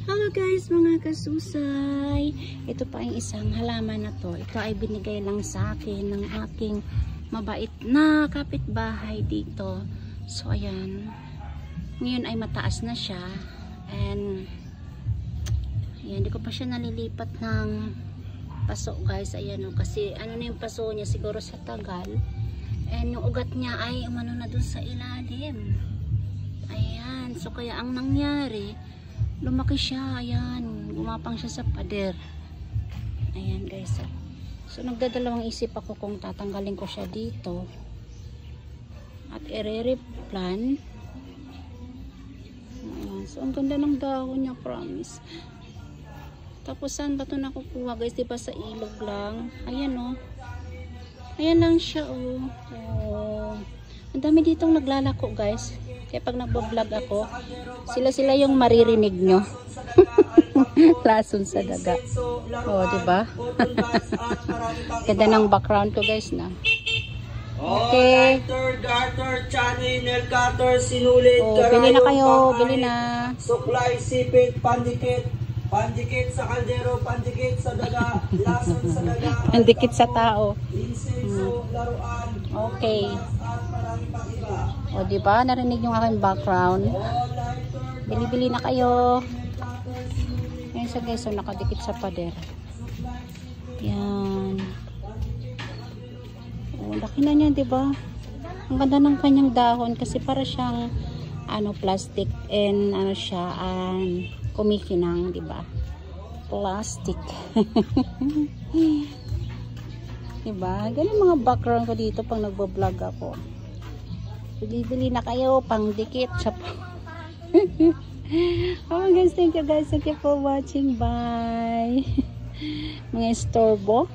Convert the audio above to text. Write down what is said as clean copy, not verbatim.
Hello guys mga kasusay. Ito pa yung isang halaman na to. Ito ay binigay lang sa akin ng aking mabait na kapitbahay dito. So ayan. Ngayon ay mataas na siya. And ayan, hindi ko pa siya nalilipat ng paso guys. Ayan o. Kasi ano na yung paso niya siguro sa tagal. And yung ugat niya ay umano na dun sa ilalim. Ayan. So kaya ang nangyari, lumaki siya. Ayan. Gumapang siya sa pader. Ayan guys. So nagdadalawang isip ako kung tatanggalin ko siya dito. At i-replant. Ayan. So ang ganda ng dahon niya, promise. Tapos saan ba ito nakukuha guys? Diba sa ilog lang? Ayan o. Ayan lang siya o. Oh. Ang dami ditong naglalako guys. Kaya pag nagbablog ako, sila yung maririnig nyo. Lason sa daga. O, diba? Ganda ng background ko guys na. Okay. Garter, channel, nail cutter, sinulit, Bili na kayo. Bili na. Supply, sipit, pandikit. Pandikit sa kaldero, pandikit sa daga, lason sa daga. Pandikit sa tao. Insenso, laruan. Okay. O, diba? Narinig yung aking background. Bili-bili na kayo. Ngayon sa guys, so nakadikit sa pader. Yan. O, laki na niya, diba? Ang ganda ng kanyang dahon kasi para siyang ano, plastic and ano siya, kumikinang, diba? Plastic. Diba? Ganun mga background ko dito pag nagbo-vlog ako. Bili-bili na kayo, pang dikit sa oh guys, thank you guys. Thank you for watching. Bye. Mga istorbo.